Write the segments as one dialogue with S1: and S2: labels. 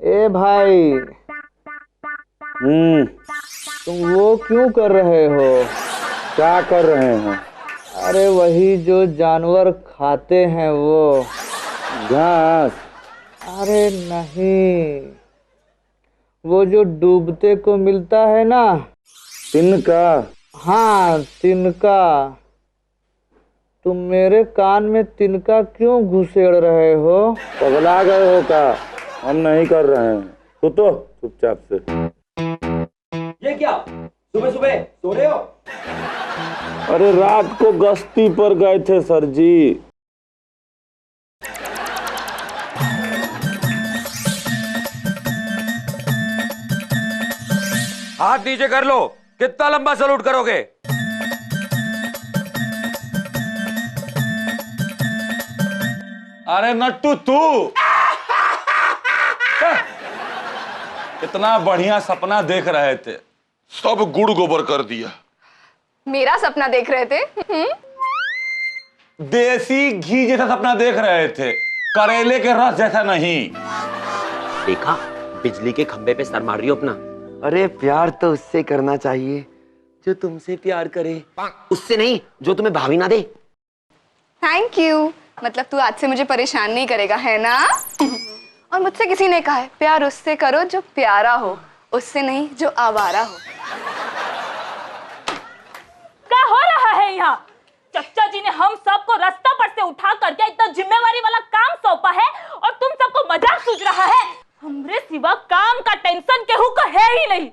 S1: ए भाई, तुम वो क्यों कर रहे हो?
S2: क्या कर रहे हैं?
S1: अरे वही जो जानवर खाते हैं वो।
S2: घास?
S1: अरे नहीं, वो जो डूबते को मिलता है ना।
S2: तिनका?
S1: हाँ, तिनका। तुम मेरे कान में तिनका क्यों घुसेड़ रहे हो?
S2: पगला गए हो क्या? हम नहीं कर रहे हैं। तो चुपचाप से।
S3: ये क्या सुबह सुबह सो रहे हो?
S2: अरे रात को गश्ती पर गए थे सर जी।
S3: हाथ नीचे कर लो। कितना लंबा सलूट करोगे?
S2: अरे नट्टू तू कितना बढ़िया सपना देख रहे थे, सब गुड़ गोबर कर दिया।
S4: मेरा सपना देख रहे थे?
S2: देसी घी जैसा सपना देख रहे थे, करेले के रस जैसा नहीं।
S5: देखा, बिजली के खंबे पे सर मार रही हो अपना।
S6: अरे प्यार तो उससे करना चाहिए जो तुमसे प्यार करे,
S5: उससे नहीं जो तुम्हें भाभी ना दे।
S4: Thank you. मतलब तू आज से मुझे परेशान नहीं करेगा, है ना? और मुझसे किसी ने कहा है प्यार उससे करो जो प्यारा हो, उससे नहीं जो आवारा हो।
S7: क्या हो रहा है यहाँ? चच्चा जी ने हम सबको रास्ता पर से उठा करके इतना जिम्मेवारी वाला काम सौंपा है और तुम सबको मजाक सूझ रहा है। हमरे सिवा काम का टेंशन केहू का है ही नहीं।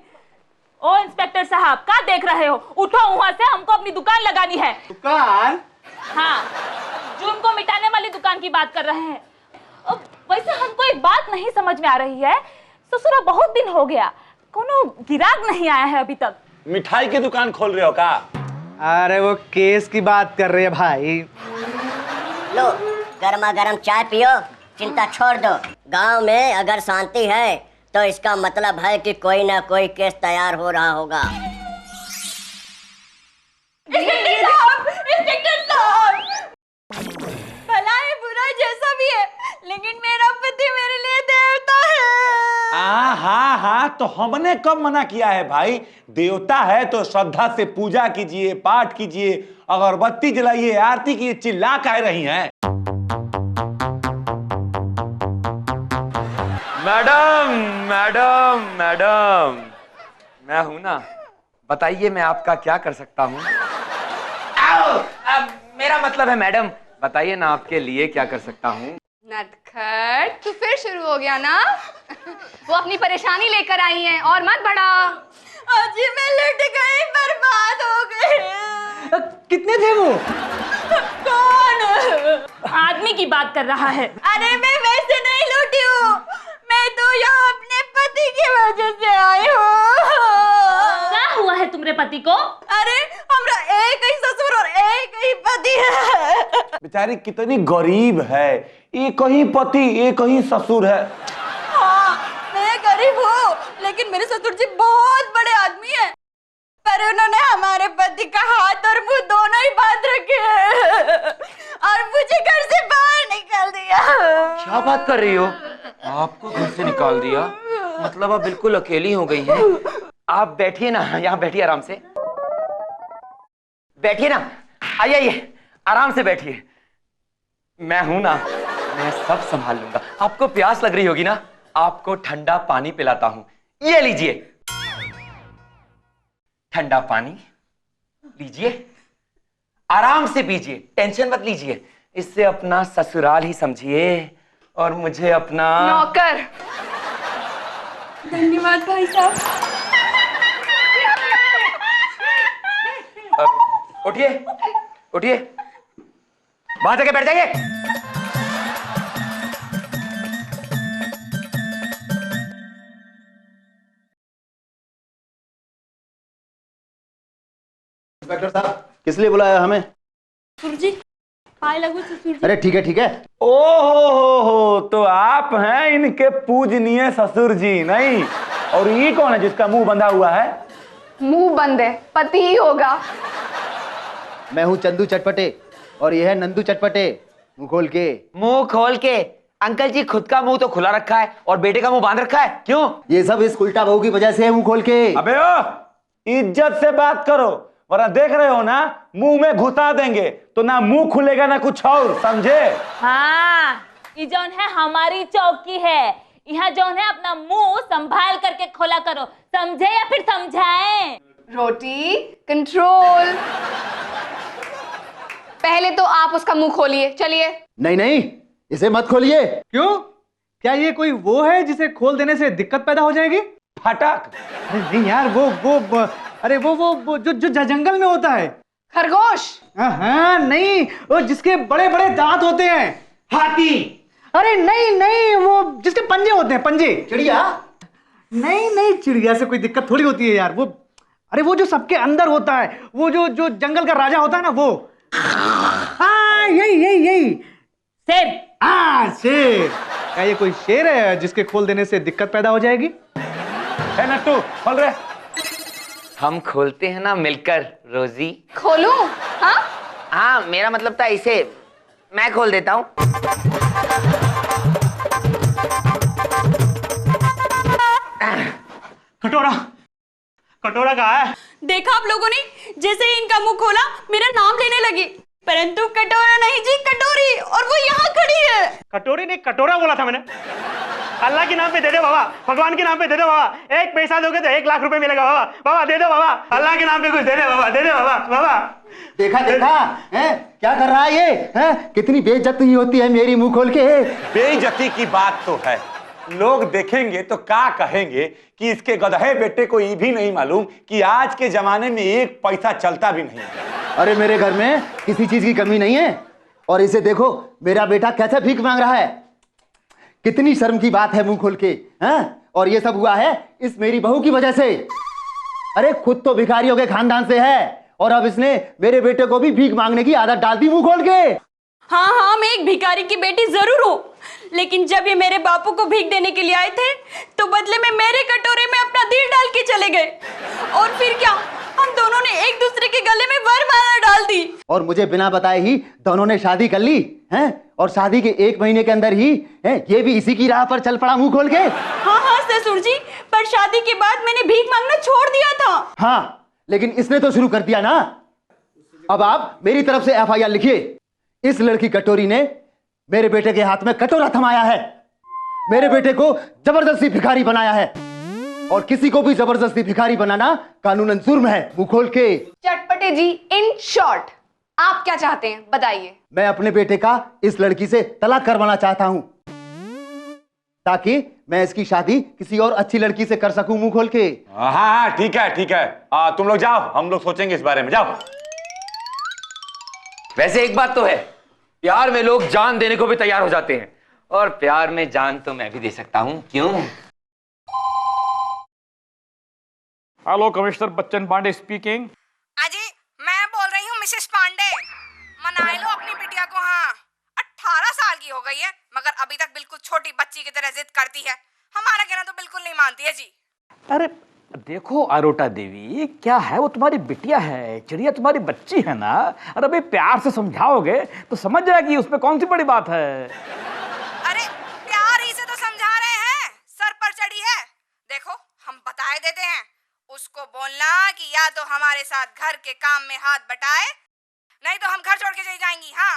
S7: ओ इंस्पेक्टर साहब, क्या देख रहे हो? उठो वहाँ से, हमको अपनी दुकान लगानी है।
S3: दुकान?
S7: हाँ, जुर्म को मिटाने वाली दुकान की बात कर रहे हैं। वैसे हमको एक बात नहीं समझ में आ रही है, ससुरा बहुत दिन हो गया, कोनो गिराक नहीं आया है अभी तक।
S2: मिठाई की दुकान खोल रहे हो का?
S1: अरे वो केस की बात कर रहे हैं भाई।
S8: लो गर्मा गर्म चाय पियो, चिंता छोड़ दो। गांव में अगर शांति है तो इसका मतलब है कि कोई ना कोई केस तैयार हो रहा होगा।
S7: इंस्पेक्टर साहब, भला है बुरा जैसा भी है, लेकिन मेरा पति मेरे लिए देवता है।
S2: हाँ, तो हमने कब मना किया है भाई? देवता है तो श्रद्धा से पूजा कीजिए, पाठ कीजिए, अगरबत्ती जलाइए, आरती कीजिए। चिल्ला कह रही हैं?
S3: मैडम मैडम मैडम, मैं हूं ना, बताइए मैं आपका क्या कर सकता हूं? मेरा मतलब है मैडम, बताइए ना आपके लिए क्या कर सकता हूं?
S4: नटखट, तू फिर शुरू हो गया ना? वो अपनी परेशानी लेकर आई हैं और मत बढ़ा।
S7: आज मैं लुट गई, बर्बाद हो गई।
S3: कितने थे वो?
S7: कौन? आदमी की बात कर रहा है। अरे मैं वैसे नहीं लूटी हूँ, मैं तो यहाँ अपने पति की वजह से आई हूँ। क्या हुआ है तुम्हारे पति को? अरे हमरा एक ही ससुर और एक ही पति है।
S2: बेचारी कितनी गरीब है, एक ही पति एक ही ससुर है।
S7: हाँ, मैं गरीब हूँ, लेकिन मेरे ससुर जी बहुत बड़े आदमी हैं। पर उन्होंने हमारे पति का हाथ और मुंह दोनों ही बांध रखे हैं और मुझे घर से बाहर निकाल दिया।
S3: क्या बात कर रही हो? आपको घर से निकाल दिया? मतलब आप बिल्कुल अकेली हो गई हैं। आप बैठिए ना, यहाँ बैठिए आराम से। बैठिए ना, आइए आराम से बैठिए। मैं हूं ना, मैं सब संभाल लूंगा। आपको प्यास लग रही होगी ना, आपको ठंडा पानी पिलाता हूं। ये लीजिए ठंडा पानी, लीजिए, आराम से पीजिए, टेंशन मत लीजिए। इससे अपना ससुराल ही समझिए और मुझे अपना
S4: नौकर।
S7: धन्यवाद भाई साहब।
S3: उठिए उठिए, वहां जाके बैठ जाइए।
S6: इंस्पेक्टर साहब, किस लिए बुलाया हमें?
S7: ससुर जी, पाए लगू ससुर जी।
S6: अरे ठीक है ठीक है।
S2: ओ हो, तो आप हैं इनके पूजनीय ससुर जी, नहीं? और ये कौन है जिसका मुंह बंधा हुआ है?
S4: मुंह बंद है, पति ही होगा।
S6: मैं हूँ चंदू चटपटे, और ये है नंदू चटपटे, मुंह खोल के।
S3: मुंह खोल के? अंकल जी खुद का मुंह तो खुला रखा है और बेटे का मुंह बांध रखा है, क्यों?
S6: ये सब इस उल्टा बहू की वजह से है, मुंह खोल के।
S2: अबे ओ, इज्जत से बात करो, वरना देख रहे हो ना मुंह में घुसा देंगे तो ना मुंह खुलेगा ना कुछ और, समझे?
S7: हाँ, ये जौन है हमारी चौकी है, यहाँ जौन है अपना मुंह संभाल करके खोला करो, समझे या फिर समझाएं?
S4: रोटी कंट्रोल। पहले तो आप उसका मुंह खोलिए, चलिए।
S6: नहीं नहीं, इसे मत खोलिए।
S1: क्यों? क्या ये कोई वो है जिसे खोल देने से दिक्कत पैदा हो जाएगी?
S2: फटक।
S1: अरे नहीं यार, अरे वो जो जंगल में होता है।
S4: खरगोश?
S1: हाँ नहीं, वो जिसके बड़े बड़े दांत होते हैं।
S2: हाथी।
S1: अरे नहीं नहीं, वो जिसके पंजे होते हैं, पंजे।
S6: चिड़िया?
S1: नहीं नहीं, चिड़िया से कोई दिक्कत थोड़ी होती है यार। अरे वो जो सबके अंदर होता है, वो जो जंगल का राजा होता है ना, वो। हाँ यही
S7: शेर।
S1: हाँ शेर। क्या ये कोई शेर है जिसके खोल देने से दिक्कत पैदा हो जाएगी?
S2: है नट्टू, खोल रहे।
S3: हम खोलते हैं ना मिलकर, रोजी।
S4: खोलूं? हाँ
S3: हाँ, मेरा मतलब था इसे मैं खोल देता हूँ।
S1: कटोरा कहाँ है?
S9: देखा आप लोगों ने, जैसे ही इनका मुंह खोला मेरा नाम लेने लगे, परंतु कटोरा नहीं जी, कटोरी, और वो यहाँ खड़ी है।
S10: कटोरी नहीं, कटोरा बोला था मैंने। अल्लाह के नाम पे दे दो बाबा, भगवान के नाम पे दे दो बाबा, एक पैसा दोगे तो 1 लाख रुपए मिलेगा बाबा। बाबा दे दो बाबा, अल्लाह के नाम पे कुछ दे दे बाबा, दे दे बाबा। बाबा
S6: देखा है क्या कर रहा है ये? है कितनी बेइज्जती होती है मेरी, मुंह खोल के।
S2: बेइज्जती की बात तो है, लोग देखेंगे तो क्या कहेंगे कि इसके गधे बेटे को ये भी नहीं मालूम कि आज के जमाने में 1 पैसा चलता भी नहीं।
S6: अरे मेरे घर में किसी चीज की कमी नहीं है, और इसे देखो मेरा बेटा कैसे भीख मांग रहा है। कितनी शर्म की बात है, मुंह खोल के। हैं? और ये सब हुआ है इस मेरी बहू की वजह से। अरे खुद तो भिखारियों के खानदान से है, और अब इसने मेरे बेटे को भी भीख मांगने की आदत डाल दी, मुंह खोल के।
S9: हाँ, मैं एक भिखारी की बेटी जरूर हूँ, लेकिन जब ये मेरे बापू को भीख देने के लिए आए थे तो बदले में मेरे कटोरे में अपना दिल डाल के चले गए, और फिर क्या, हम दोनों ने एक दूसरे के गले में वरमाला डाल दी।
S6: और मुझे बिना बताए ही दोनों ने शादी कर ली हैं, और शादी के 1 महीने के अंदर ही ये भी इसी की राह पर चल पड़ा, मुंह खोल के।
S9: हाँ ससुर जी, पर शादी के बाद मैंने भीख मांगना छोड़ दिया था।
S6: हाँ, लेकिन इसने तो शुरू कर दिया ना। अब आप मेरी तरफ से FIR लिखिए। इस लड़की कटोरी ने मेरे बेटे के हाथ में कटोरा थमाया है, मेरे बेटे को जबरदस्ती भिखारी बनाया है, और किसी को भी जबरदस्ती भिखारी बनाना कानूनन जुर्म है, मुंह खोल के।
S4: चटपटे जी, इन शॉर्ट आप क्या चाहते हैं, बताइए।
S6: मैं अपने बेटे का इस लड़की से तलाक करवाना चाहता हूं, ताकि मैं इसकी शादी किसी और अच्छी लड़की से कर सकूं, मुंह खोल के।
S2: हाँ ठीक है ठीक है, तुम लोग जाओ, हम लोग सोचेंगे इस बारे में, जाओ।
S3: वैसे एक बात तो है, प्यार में लोग जान देने को भी तैयार हो जाते हैं, और प्यार में जान तो मैं भी दे सकता हूं, क्यों?
S10: Hello, commissioner Bachchan Pandey speaking.
S11: अजी मैं बोल रही हूँ मिसेस पांडे, मना लो अपनी बिटिया को। हाँ, 18 साल की हो गई है, मगर अभी तक बिल्कुल छोटी बच्ची की तरह जिद करती है। हमारा कहना तो बिल्कुल नहीं मानती है जी।
S10: अरे देखो अरोटा देवी, क्या है, वो तुम्हारी बिटिया है, चिड़िया तुम्हारी बच्ची है ना। अरे भाई प्यार से समझाओगे तो समझ जाएगी, उसमें कौन सी बड़ी बात है।
S11: अरे प्यार ही से तो समझा रहे हैं, सर पर चढ़ी है। देखो हम बताए देते हैं उसको, बोलना कि या तो हमारे साथ घर के काम में हाथ बटाए, नहीं तो हम घर छोड़ के चली जाएंगी। हाँ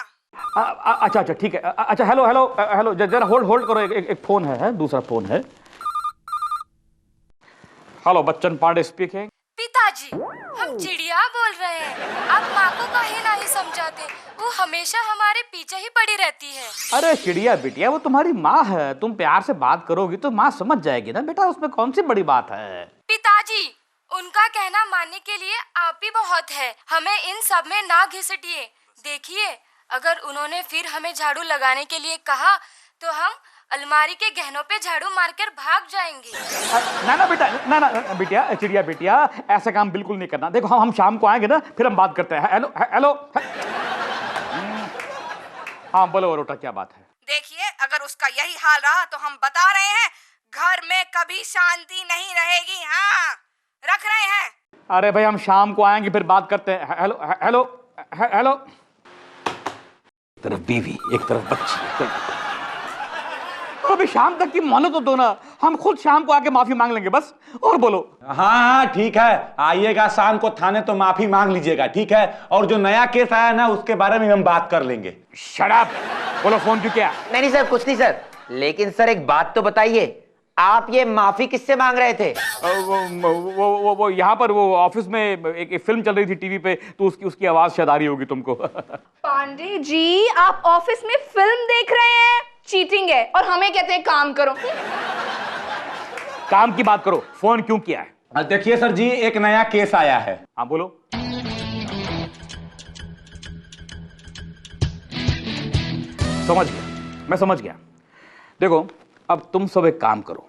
S10: अच्छा ठीक है। अच्छा हेलो, जरा होल्ड करो, एक फोन है, दूसरा फोन है। Hello, Bachchan Pandey speaking.
S12: पिताजी, हम चिड़िया बोल रहे हैं, आप माँ को काहे नहीं समझाते, वो हमेशा हमारे पीछे ही पड़ी रहती है।
S10: अरे चिड़िया बिटिया, वो तुम्हारी माँ है, तुम प्यार से बात करोगी तो माँ समझ जाएगी ना बेटा, उसमें कौन सी बड़ी बात है।
S12: पिताजी, उनका कहना मानने के लिए आप ही बहुत है, हमें इन सब में ना घिसटिए। देखिए, अगर उन्होंने फिर हमें झाड़ू लगाने के लिए कहा तो हम अलमारी के गहनों पे झाड़ू मारकर भाग जाएंगे।
S10: ना बेटा, ना बिटिया, चिड़िया बिटिया, ऐसा काम बिल्कुल नहीं करना। देखो हम शाम को आएंगे ना, फिर हम बात करते हैं। हेलो हाँ बोलो अरोटा, क्या बात है?
S11: देखिए, अगर उसका यही हाल रहा तो हम बता रहे हैं, घर में कभी शांति नहीं रहेगी। हाँ, रख रहे हैं।
S10: अरे भाई हम शाम को आएंगे, फिर बात करते हैं। हेलो
S13: तरफ बीवी, एक तरफ बच्ची। तो अभी शाम तक की मोहलत तो दो ना, हम खुद शाम को आके माफी मांग लेंगे बस। और बोलो।
S2: हाँ ठीक है, आइएगा शाम को थाने तो माफी मांग लीजिएगा, ठीक है? और जो नया केस आया ना उसके बारे में हम बात कर लेंगे।
S13: Shut up. बोलो फोन क्यों किया?
S5: नहीं सर, कुछ नहीं सर, लेकिन सर एक बात तो बताइए, आप ये माफी किससे मांग रहे थे?
S13: वो यहाँ पर वो ऑफिस में एक फिल्म चल रही थी टीवी पे, तो उसकी आवाज शायद आ रही होगी तुमको।
S4: पांडे जी, आप ऑफिस में फिल्म देख रहे हैं? चीटिंग है। और हमें कहते हैं काम करो।
S13: काम की बात करो, फोन क्यों किया है?
S2: देखिए सर जी, एक नया केस आया है।
S13: हाँ बोलो। समझ गया, मैं समझ गया। देखो अब तुम सब एक काम करो,